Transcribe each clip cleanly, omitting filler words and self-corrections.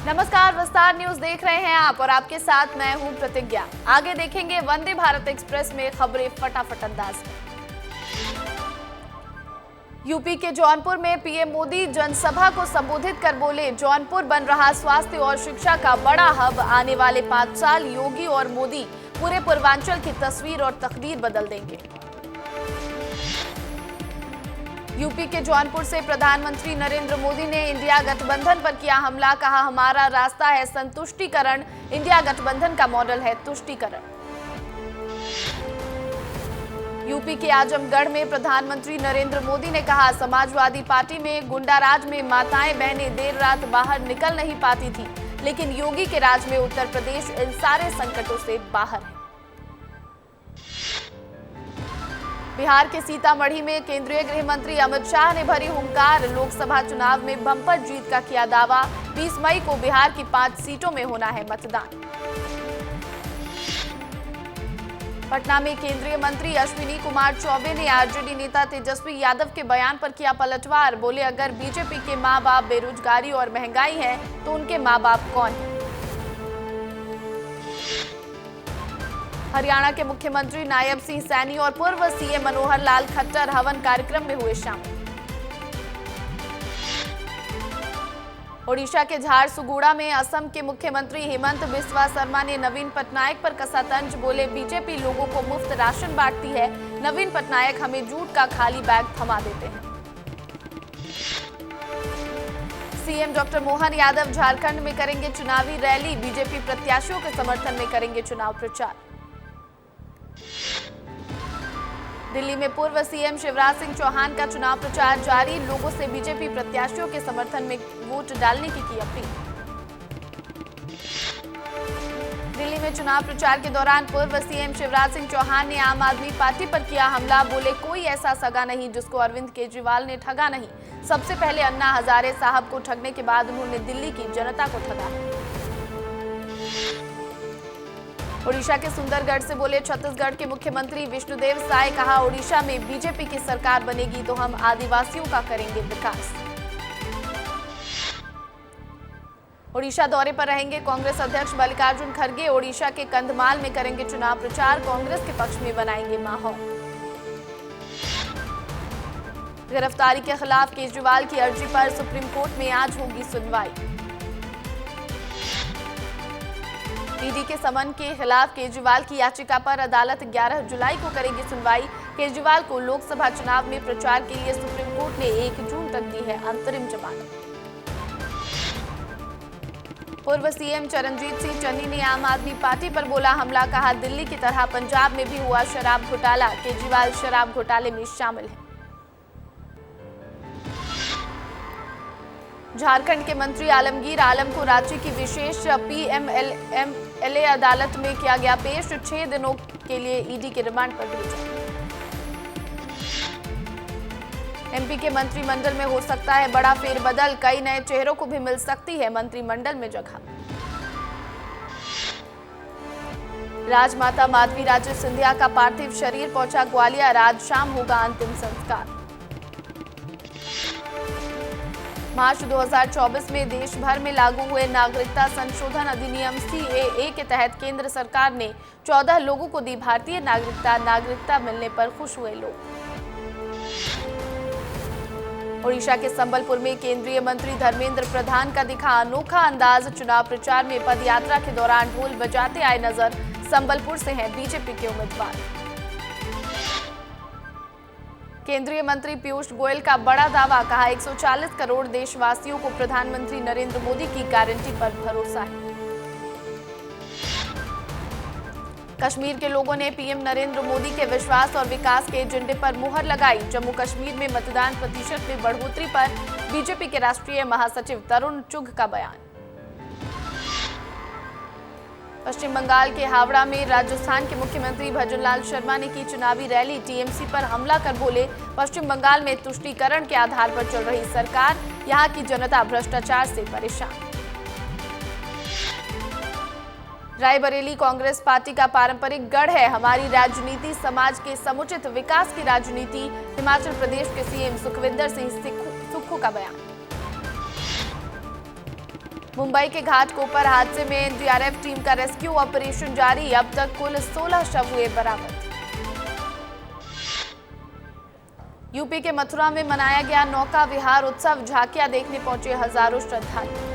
नमस्कार, विस्तार न्यूज देख रहे हैं आप और आपके साथ मैं हूं प्रतिज्ञा। आगे देखेंगे वंदे भारत एक्सप्रेस में खबरें फटाफट अंदाज में। यूपी के जौनपुर में पीएम मोदी जनसभा को संबोधित कर बोले, जौनपुर बन रहा स्वास्थ्य और शिक्षा का बड़ा हब। आने वाले 5 साल योगी और मोदी पूरे पूर्वांचल की तस्वीर और तकदीर बदल देंगे। यूपी के जौनपुर से प्रधानमंत्री नरेंद्र मोदी ने इंडिया गठबंधन पर किया हमला। कहा, हमारा रास्ता है संतुष्टिकरण, इंडिया गठबंधन का मॉडल है तुष्टिकरण। यूपी के आजमगढ़ में प्रधानमंत्री नरेंद्र मोदी ने कहा, समाजवादी पार्टी में गुंडाराज में माताएं बहनें देर रात बाहर निकल नहीं पाती थी, लेकिन योगी के राज में उत्तर प्रदेश इन सारे संकटों से बाहर है। बिहार के सीतामढ़ी में केंद्रीय गृह मंत्री अमित शाह ने भरी हुंकार। लोकसभा चुनाव में बम्पर जीत का किया दावा। 20 मई को बिहार की 5 सीटों में होना है मतदान। पटना में केंद्रीय मंत्री अश्विनी कुमार चौबे ने आरजेडी नेता तेजस्वी यादव के बयान पर किया पलटवार। बोले, अगर बीजेपी के मां बाप बेरोजगारी और महंगाई है तो उनके मां बाप कौन है। हरियाणा के मुख्यमंत्री नायब सिंह सैनी और पूर्व सीएम मनोहर लाल खट्टर हवन कार्यक्रम में हुए शामिल। ओडिशा के झारसुगुड़ा में असम के मुख्यमंत्री हेमंत बिस्वा शर्मा ने नवीन पटनायक पर कसा तंज। बोले, बीजेपी लोगों को मुफ्त राशन बांटती है, नवीन पटनायक हमें जूट का खाली बैग थमा देते हैं। सीएम डॉक्टर मोहन यादव झारखंड में करेंगे चुनावी रैली। बीजेपी प्रत्याशियों के समर्थन में करेंगे चुनाव प्रचार। दिल्ली में पूर्व सीएम शिवराज सिंह चौहान का चुनाव प्रचार जारी। लोगों से बीजेपी प्रत्याशियों के समर्थन में वोट डालने की अपील। दिल्ली में चुनाव प्रचार के दौरान पूर्व सीएम शिवराज सिंह चौहान ने आम आदमी पार्टी पर किया हमला। बोले, कोई ऐसा सगा नहीं जिसको अरविंद केजरीवाल ने ठगा नहीं। सबसे पहले अन्ना हजारे साहब को ठगने के बाद उन्होंने दिल्ली की जनता को ठगा। ओडिशा के सुंदरगढ़ से बोले छत्तीसगढ़ के मुख्यमंत्री विष्णुदेव साय। कहा, ओडिशा में बीजेपी की सरकार बनेगी तो हम आदिवासियों का करेंगे विकास। ओडिशा दौरे पर रहेंगे कांग्रेस अध्यक्ष मल्लिकार्जुन खड़गे। ओडिशा के कंधमाल में करेंगे चुनाव प्रचार। कांग्रेस के पक्ष में बनाएंगे माहौल। गिरफ्तारी के खिलाफ केजरीवाल की अर्जी पर सुप्रीम कोर्ट में आज होगी सुनवाई। ईडी के समन के खिलाफ केजरीवाल की याचिका पर अदालत 11 जुलाई को करेगी सुनवाई। केजरीवाल को लोकसभा चुनाव में प्रचार के लिए सुप्रीम कोर्ट ने 1 जून तक दी है अंतरिम जमानत। पूर्व सीएम चरणजीत सिंह चन्नी ने आम आदमी पार्टी पर बोला हमला। कहा, दिल्ली की तरह पंजाब में भी हुआ शराब घोटाला। केजरीवाल शराब घोटाले में शामिल है। झारखंड के मंत्री आलमगीर आलम को रांची की विशेष पीएमएलए अदालत में किया गया पेश। 6 दिनों के लिए ईडी के रिमांड पर भेजा। एमपी के मंत्रिमंडल में हो सकता है बड़ा फेरबदल। कई नए चेहरों को भी मिल सकती है मंत्रिमंडल में जगह। राजमाता माधवी राजे सिंधिया का पार्थिव शरीर पहुंचा ग्वालियर। आज शाम होगा अंतिम संस्कार। मार्च 2024 में देश भर में लागू हुए नागरिकता संशोधन अधिनियम सीएए के तहत केंद्र सरकार ने 14 लोगों को दी भारतीय नागरिकता। नागरिकता मिलने पर खुश हुए लोग। ओडिशा के संबलपुर में केंद्रीय मंत्री धर्मेंद्र प्रधान का दिखा अनोखा अंदाज। चुनाव प्रचार में पदयात्रा के दौरान ढोल बजाते आए नजर। संबलपुर से हैं बीजेपी के उम्मीदवार। केंद्रीय मंत्री पीयूष गोयल का बड़ा दावा। कहा, 140 करोड़ देशवासियों को प्रधानमंत्री नरेंद्र मोदी की गारंटी पर भरोसा है। कश्मीर के लोगों ने पीएम नरेंद्र मोदी के विश्वास और विकास के एजेंडे पर मुहर लगाई। जम्मू कश्मीर में मतदान प्रतिशत में बढ़ोतरी पर बीजेपी के राष्ट्रीय महासचिव तरुण चुघ का बयान। पश्चिम बंगाल के हावड़ा में राजस्थान के मुख्यमंत्री भजनलाल शर्मा ने की चुनावी रैली। टीएमसी पर हमला कर बोले, पश्चिम बंगाल में तुष्टीकरण के आधार पर चल रही सरकार, यहां की जनता भ्रष्टाचार से परेशान। रायबरेली कांग्रेस पार्टी का पारंपरिक गढ़ है। हमारी राजनीति समाज के समुचित विकास की राजनीति। हिमाचल प्रदेश के सीएम सुखविंदर सिंह सुक्खू का बयान। मुंबई के घाटकोपर हादसे में एनडीआरएफ टीम का रेस्क्यू ऑपरेशन जारी। अब तक कुल 16 शव हुए बरामद। यूपी के मथुरा में मनाया गया नौका विहार उत्सव। झांकियां देखने पहुंचे हजारों श्रद्धालु।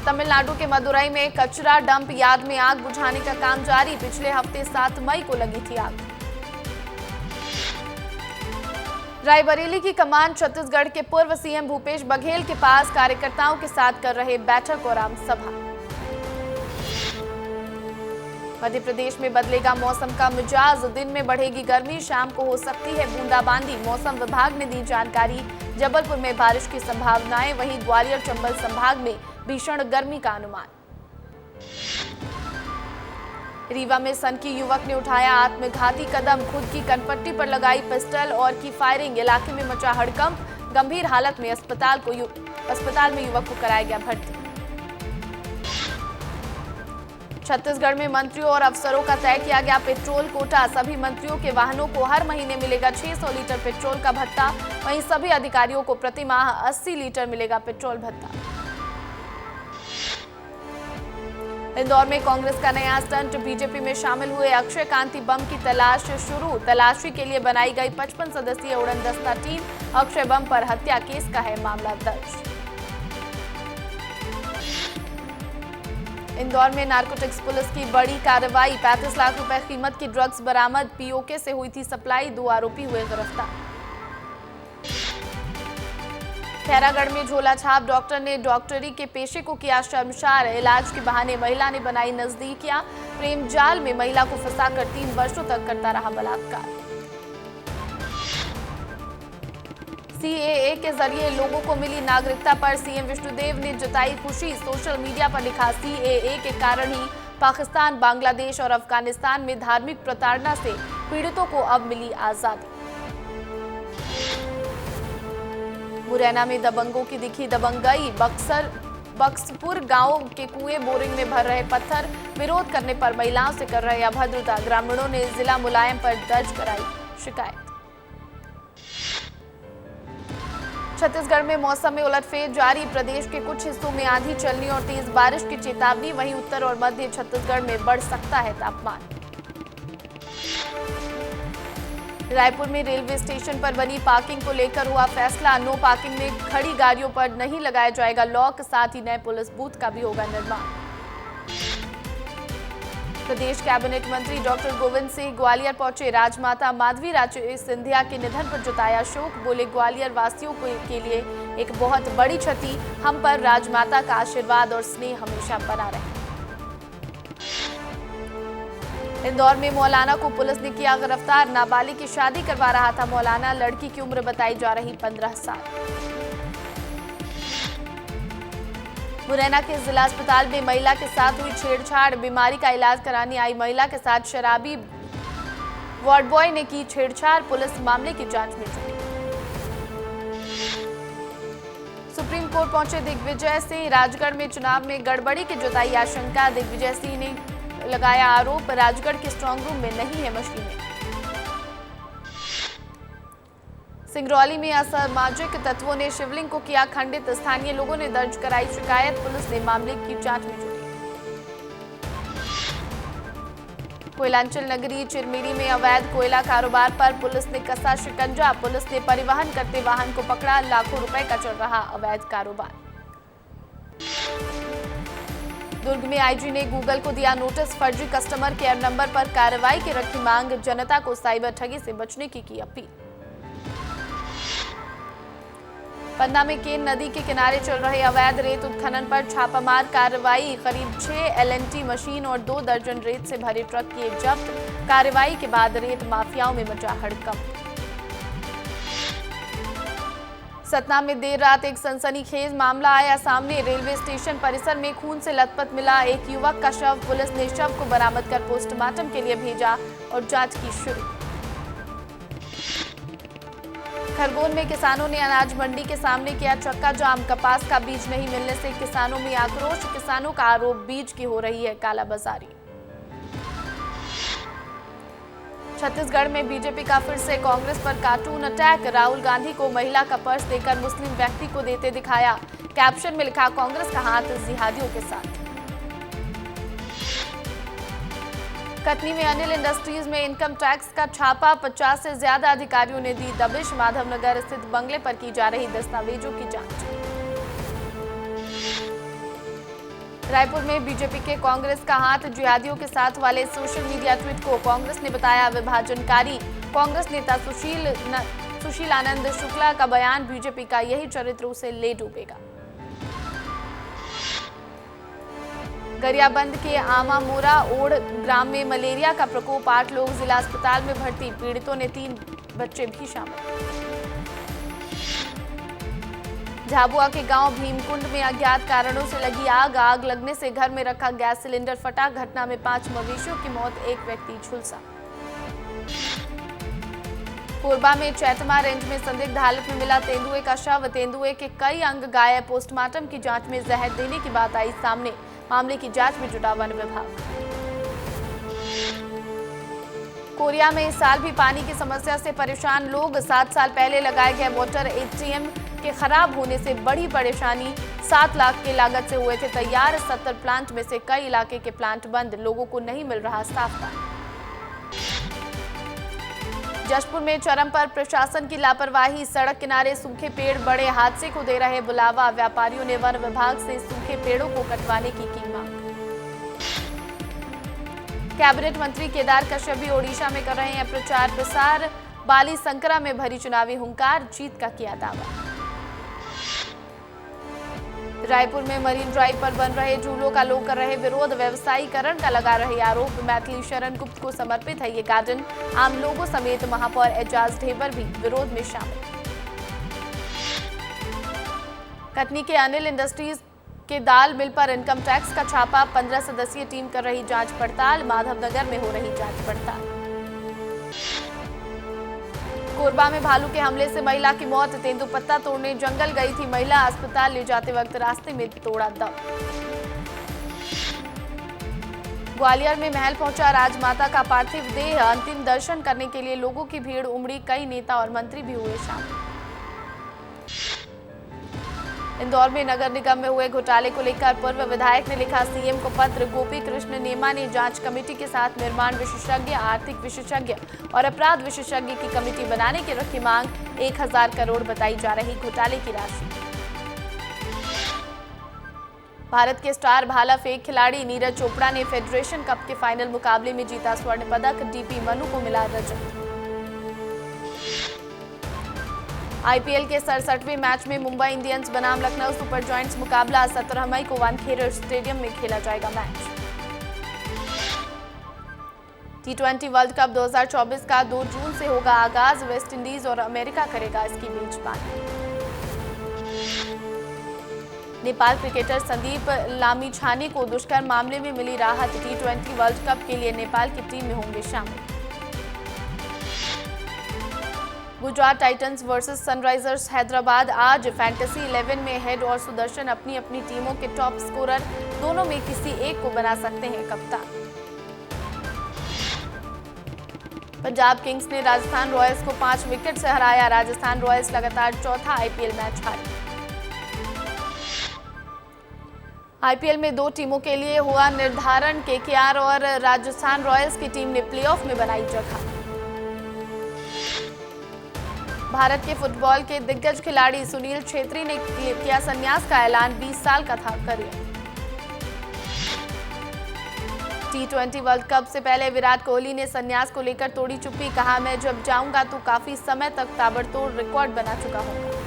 तमिलनाडु के मदुरई में कचरा डंप यार्ड में आग बुझाने का काम जारी। पिछले हफ्ते 7 मई को लगी थी आग। रायबरेली की कमान छत्तीसगढ़ के पूर्व सीएम भूपेश बघेल के पास कार्यकर्ताओं के साथ कर रहे बैठक और आम सभा। मध्य प्रदेश में बदलेगा मौसम का मिजाज। दिन में बढ़ेगी गर्मी, शाम को हो सकती है बूंदाबांदी। मौसम विभाग ने दी जानकारी। जबलपुर में बारिश की संभावनाएं। वहीं ग्वालियर चंबल संभाग में भीषण गर्मी का अनुमान। रीवा में सनकी युवक ने उठाया आत्मघाती कदम। खुद की कनपट्टी पर लगाई पिस्टल और की फायरिंग। इलाके में मचा हड़कंप। गंभीर हालत में अस्पताल में युवक को कराया गया भर्ती। छत्तीसगढ़ में मंत्रियों और अफसरों का तय किया गया पेट्रोल कोटा। सभी मंत्रियों के वाहनों को हर महीने मिलेगा 600 लीटर पेट्रोल का भत्ता। वहीं सभी अधिकारियों को प्रति माह 80 लीटर मिलेगा पेट्रोल भत्ता। इंदौर में कांग्रेस का नया स्टंट। बीजेपी में शामिल हुए अक्षय कांति बम की तलाश शुरू। तलाशी के लिए बनाई गई 55 सदस्यीय उड़नदस्ता टीम। अक्षय बम पर हत्या केस का है मामला दर्ज। इंदौर में नारकोटिक्स पुलिस की बड़ी कार्रवाई। 35 लाख रुपए कीमत की ड्रग्स बरामद। पीओके से हुई थी सप्लाई। 2 आरोपी हुए गिरफ्तार। खैरागढ़ में झोला छाप डॉक्टर ने डॉक्टरी के पेशे को किया शर्मसार। इलाज के बहाने महिला ने बनाई नजदीकियां। प्रेम जाल में महिला को फंसाकर 3 वर्षों तक करता रहा बलात्कार। सीएए के जरिए लोगों को मिली नागरिकता पर सीएम विष्णुदेव ने जताई खुशी। सोशल मीडिया पर लिखा, सीएए के कारण ही पाकिस्तान, बांग्लादेश और अफगानिस्तान में धार्मिक प्रताड़ना से पीड़ितों को अब मिली आजादी। मुरैना में दबंगों की दिखी दबंगई। बक्सपुर गांव के कुएं बोरिंग में भर रहे पत्थर। विरोध करने पर महिलाओं से कर रहे अभद्रता। ग्रामीणों ने जिला मुलायम पर दर्ज कराई शिकायत। छत्तीसगढ़ में मौसम में उलटफेर जारी। प्रदेश के कुछ हिस्सों में आंधी चलने और तेज बारिश की चेतावनी। वहीं उत्तर और मध्य छत्तीसगढ़ में बढ़ सकता है तापमान। रायपुर में रेलवे स्टेशन पर बनी पार्किंग को लेकर हुआ फैसला। नो पार्किंग में खड़ी गाड़ियों पर नहीं लगाया जाएगा लॉक। साथ ही नए पुलिस बूथ का भी होगा निर्माण। प्रदेश कैबिनेट मंत्री डॉक्टर गोविंद सिंह ग्वालियर पहुंचे। राजमाता माधवी राजे सिंधिया के निधन पर जताया शोक। बोले, ग्वालियर वासियों के लिए एक बहुत बड़ी क्षति। हम पर राजमाता का आशीर्वाद और स्नेह हमेशा बना रहे। इंदौर में मौलाना को पुलिस ने किया गिरफ्तार। नाबालिग की शादी करवा रहा था मौलाना। लड़की की उम्र बताई जा रही 15 साल। मुरैना के जिला अस्पताल में महिला के साथ हुई छेड़छाड़। बीमारी का इलाज कराने आई महिला के साथ शराबी वार्ड बॉय ने की छेड़छाड़। पुलिस मामले की जांच में जुटी। सुप्रीम कोर्ट पहुंचे दिग्विजय सिंह। राजगढ़ में चुनाव में गड़बड़ी की जताई आशंका। दिग्विजय सिंह ने लगाया आरोप, राजगढ़ के स्ट्रांग रूम में नहीं है मशीनें। सिंगरौली में असामाजिक तत्वों ने शिवलिंग को किया खंडित। स्थानीय लोगों ने दर्ज कराई शिकायत। पुलिस ने मामले की जांच में जुटी। कोयलांचल नगरी चिरमिरी में अवैध कोयला कारोबार पर पुलिस ने कसा शिकंजा। पुलिस ने परिवहन करते वाहन को पकड़ा। लाखों रुपए का चल रहा अवैध कारोबार। दुर्ग में आईजी ने गूगल को दिया नोटिस। फर्जी कस्टमर केयर नंबर पर कार्रवाई की रखी मांग। जनता को साइबर ठगी से बचने की अपील। पन्ना में केन नदी के किनारे चल रहे अवैध रेत उत्खनन पर छापामार कार्रवाई। करीब 6 LNT मशीन और 2 दर्जन रेत से भरे ट्रक किए जब्त। कार्रवाई के बाद रेत माफियाओं में मचा हड़कंप। सतना में देर रात एक सनसनीखेज मामला आया सामने। रेलवे स्टेशन परिसर में खून से लथपथ मिला एक युवक का शव। पुलिस ने शव को बरामद कर पोस्टमार्टम के लिए भेजा और जांच की शुरू। खरगोन में किसानों ने अनाज मंडी के सामने किया चक्का जाम। कपास का बीज नहीं मिलने से किसानों में आक्रोश। किसानों का आरोप बीज की हो रही है कालाबाजारी। छत्तीसगढ़ में बीजेपी का फिर से कांग्रेस पर कार्टून अटैक। राहुल गांधी को महिला का पर्स देकर मुस्लिम व्यक्ति को देते दिखाया। कैप्शन में लिखा, कांग्रेस का हाथ जिहादियों के साथ। कटनी में अनिल इंडस्ट्रीज में इनकम टैक्स का छापा। 50 से ज्यादा अधिकारियों ने दी दबिश। माधवनगर स्थित बंगले पर की जा रही दस्तावेजों की जांच। रायपुर में बीजेपी के कांग्रेस का हाथ जिहादियों के साथ वाले सोशल मीडिया ट्वीट को कांग्रेस ने बताया विभाजनकारी। कांग्रेस नेता सुशील आनंद शुक्ला का बयान, बीजेपी का यही चरित्र उसे ले डूबेगा। गरियाबंद के आमामोरा ओढ़ ग्राम में मलेरिया का प्रकोप। 8 लोग जिला अस्पताल में भर्ती। पीड़ितों ने 3 बच्चे भी शामिल। झाबुआ के गांव भीमकुंड में अज्ञात कारणों से लगी आग। आग लगने से घर में रखा गैस सिलेंडर फटा। घटना में 5 मवेशियों की मौत, 1 व्यक्ति झुलसा। कोरबा में चैतमा रेंज में संदिग्ध हालत में मिला तेंदुए का शव। तेंदुए के कई अंग गायब। पोस्टमार्टम की जांच में जहर देने की बात आई सामने। मामले की जांच में जुटा वन विभाग। कोरिया में इस साल भी पानी की समस्या से परेशान लोग। 7 साल पहले लगाए गए वाटर एटीएम के खराब होने से बड़ी परेशानी। 7 लाख की लागत से हुए थे तैयार। 70 प्लांट में से कई इलाके के प्लांट बंद। लोगों को नहीं मिल रहा साफ पानी। जशपुर में चरम पर प्रशासन की लापरवाही। सड़क किनारे सूखे पेड़ बड़े हादसे को दे रहे बुलावा। व्यापारियों ने वन विभाग से सूखे पेड़ों को कटवाने की मांग। कैबिनेट मंत्री केदार कश्यप भी ओडिशा में कर रहे हैं प्रचार प्रसार। बाली संकरा में भरी चुनावी हुंकार। जीत का किया दावा। रायपुर में मरीन ड्राइव पर बन रहे झूलों का लोग कर रहे विरोध। व्यवसायीकरण का लगा रहे आरोप। मैथिली शरण गुप्त को समर्पित है ये गार्डन। आम लोगों समेत महापौर एजाज ढेबर भी विरोध में शामिल। कटनी के अनिल इंडस्ट्रीज के दाल मिल पर इनकम टैक्स का छापा। 15 सदस्यीय टीम कर रही जांच पड़ताल। माधवनगर में हो रही जांच पड़ताल। कोरबा में भालू के हमले से महिला की मौत। तेंदुपत्ता तोड़ने जंगल गई थी महिला। अस्पताल ले जाते वक्त रास्ते में तोड़ा दम। ग्वालियर में महल पहुंचा राजमाता का पार्थिव देह। अंतिम दर्शन करने के लिए लोगों की भीड़ उमड़ी। कई नेता और मंत्री भी हुए शामिल। इंदौर में नगर निगम में हुए घोटाले को लेकर पूर्व विधायक ने लिखा सीएम को पत्र। गोपी कृष्ण नेमा ने जांच कमेटी के साथ निर्माण विशेषज्ञ, आर्थिक विशेषज्ञ और अपराध विशेषज्ञ की कमेटी बनाने की रखी मांग। 1000 करोड़ बताई जा रही घोटाले की राशि। भारत के स्टार भाला फेंक खिलाड़ी नीरज चोपड़ा ने फेडरेशन कप के फाइनल मुकाबले में जीता स्वर्ण पदक। डीपी मनु को मिला रजत। आईपीएल के 67वें मैच में मुंबई इंडियंस बनाम लखनऊ सुपर जायंट्स मुकाबला। 17 मई को वानखेड़े स्टेडियम में खेला जाएगा मैच। T20 वर्ल्ड कप 2024 का 2 जून से होगा आगाज। वेस्ट इंडीज और अमेरिका करेगा इसकी मेजबानी। नेपाल क्रिकेटर संदीप लामिछाने को दुष्कर्म मामले में मिली राहत। T20 वर्ल्ड कप के लिए नेपाल की टीम में होंगे शामिल। Gujarat Titans versus Sunrisers Hyderabad आज। फैंटेसी 11 में हेड और सुदर्शन अपनी अपनी टीमों के टॉप स्कोरर। दोनों में किसी एक को बना सकते हैं कप्तान। पंजाब किंग्स ने राजस्थान रॉयल्स को 5 विकेट से हराया। राजस्थान रॉयल्स लगातार चौथा आईपीएल मैच हारी। आईपीएल में 2 टीमों के लिए हुआ निर्धारण। केकेआर और राजस्थान रॉयल्स की टीम ने प्लेऑफ में बनाई जगह। भारत के फुटबॉल के दिग्गज खिलाड़ी सुनील छेत्री ने किया संन्यास का ऐलान। 20 साल का था करियर। T20 वर्ल्ड कप से पहले विराट कोहली ने संन्यास को लेकर तोड़ी चुप्पी। कहा, मैं जब जाऊंगा तो काफी समय तक ताबड़तोड़ रिकॉर्ड बना चुका हूंगा।